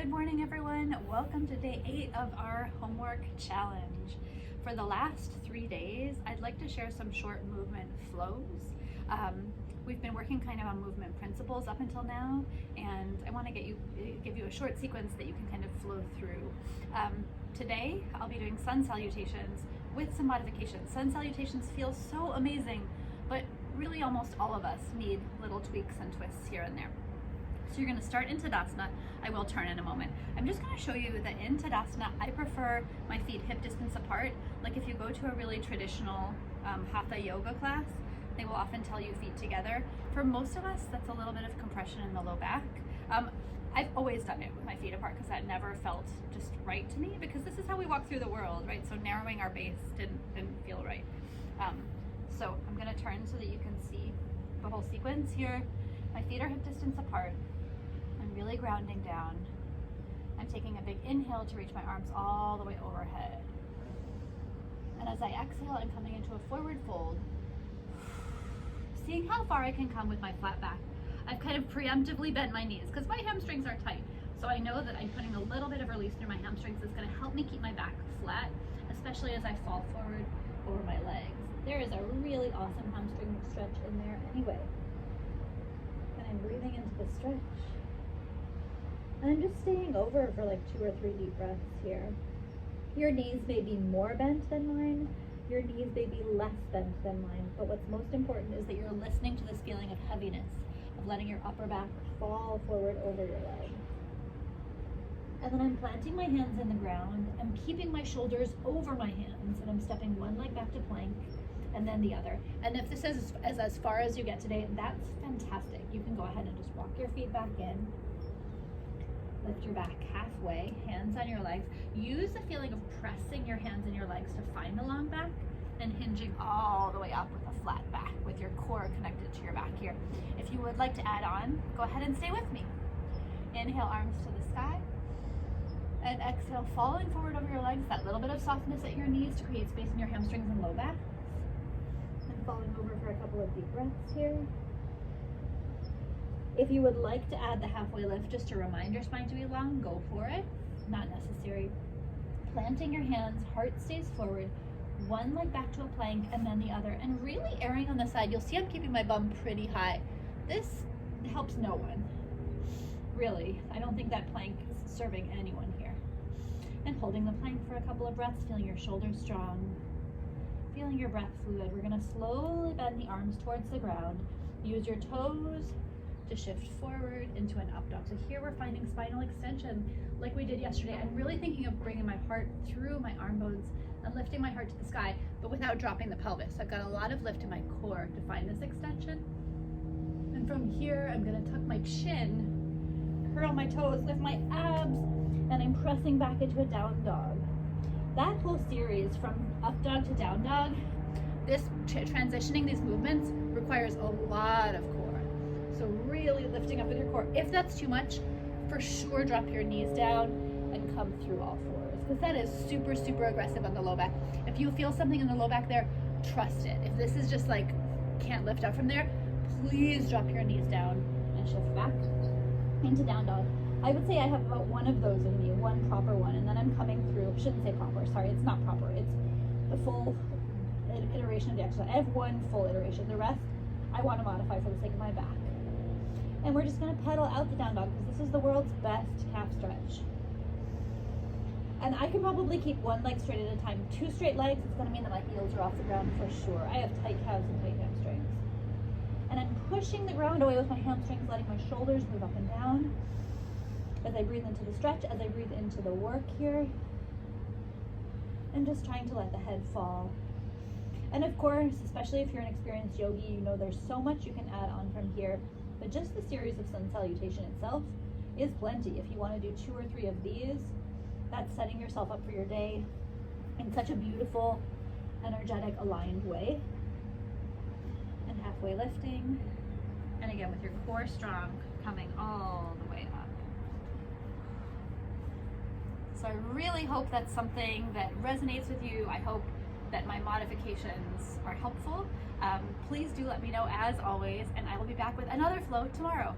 Good morning, everyone. Welcome to day 8 of our homework challenge. For the last 3 days, I'd like to share some short movement flows. We've been working kind of on movement principles up until now, and I want to give you a short sequence that you can kind of flow through. Today, I'll be doing sun salutations with some modifications. Sun salutations feel so amazing, but really almost all of us need little tweaks and twists here and there. So you're going to start in Tadasana. I will turn in a moment. I'm just going to show you that in Tadasana, I prefer my feet hip distance apart. Like if you go to a really traditional Hatha yoga class, they will often tell you feet together. For most of us, that's a little bit of compression in the low back. I've always done it with my feet apart because that never felt just right to me, because this is how we walk through the world, right? So narrowing our base didn't feel right. So I'm going to turn so that you can see the whole sequence here. My feet are hip distance apart. I'm really grounding down. I'm taking a big inhale to reach my arms all the way overhead. And as I exhale, I'm coming into a forward fold, seeing how far I can come with my flat back. I've kind of preemptively bent my knees because my hamstrings are tight. So I know that I'm putting a little bit of release through my hamstrings is going to help me keep my back flat, especially as I fall forward over my legs. There is a really awesome hamstring stretch in there anyway. And I'm breathing into the stretch. And I'm just staying over for like 2 or 3 deep breaths here. Your knees may be more bent than mine. Your knees may be less bent than mine. But what's most important is that you're listening to this feeling of heaviness, of letting your upper back fall forward over your leg. And then I'm planting my hands in the ground. I'm keeping my shoulders over my hands, and I'm stepping one leg back to plank and then the other. And if this is as far as you get today, that's fantastic. You can go ahead and just walk your feet back in. Lift your back halfway, hands on your legs. Use the feeling of pressing your hands and your legs to find the long back and hinging all the way up with a flat back with your core connected to your back here. If you would like to add on, go ahead and stay with me. Inhale, arms to the sky. And exhale, falling forward over your legs, that little bit of softness at your knees to create space in your hamstrings and low back. And falling over for a couple of deep breaths here. If you would like to add the halfway lift just to remind your spine to be long, go for it. Not necessary. Planting your hands, heart stays forward, one leg back to a plank and then the other, and really erring on the side. You'll see I'm keeping my bum pretty high. This helps no one. Really, I don't think that plank is serving anyone here. And holding the plank for a couple of breaths, feeling your shoulders strong, feeling your breath fluid. We're gonna slowly bend the arms towards the ground. Use your toes to shift forward into an up dog. So here we're finding spinal extension like we did yesterday. I'm really thinking of bringing my heart through my arm bones and lifting my heart to the sky, but without dropping the pelvis. I've got a lot of lift in my core to find this extension. And from here, I'm gonna tuck my chin, curl my toes, lift my abs, and I'm pressing back into a down dog. That whole series from up dog to down dog, this transitioning these movements requires a lot of core. So really lifting up with your core. If that's too much, for sure drop your knees down and come through all fours, because that is super, super aggressive on the low back. If you feel something in the low back there, trust it. If this is just like, can't lift up from there, please drop your knees down and shift back into down dog. I would say I have about one of those in me, one proper one, and then I'm coming through, shouldn't say proper, sorry, it's not proper. It's the full iteration of the exercise. I have one full iteration. The rest, I want to modify for the sake of my back. And we're just going to pedal out the down dog because this is the world's best calf stretch. And I can probably keep one leg straight at a time. 2 straight legs, it's going to mean that my heels are off the ground for sure. I have tight calves and tight hamstrings. And I'm pushing the ground away with my hamstrings, letting my shoulders move up and down as I breathe into the stretch, as I breathe into the work here. And just trying to let the head fall. And of course, especially if you're an experienced yogi, you know there's so much you can add on from here. But just the series of sun salutation itself is plenty. If you want to do 2 or 3 of these, that's setting yourself up for your day in such a beautiful, energetic, aligned way. And halfway lifting. And again, with your core strong, coming all the way up. So I really hope that's something that resonates with you. I hope that my modifications are helpful. Please do let me know as always, and I will be back with another flow tomorrow.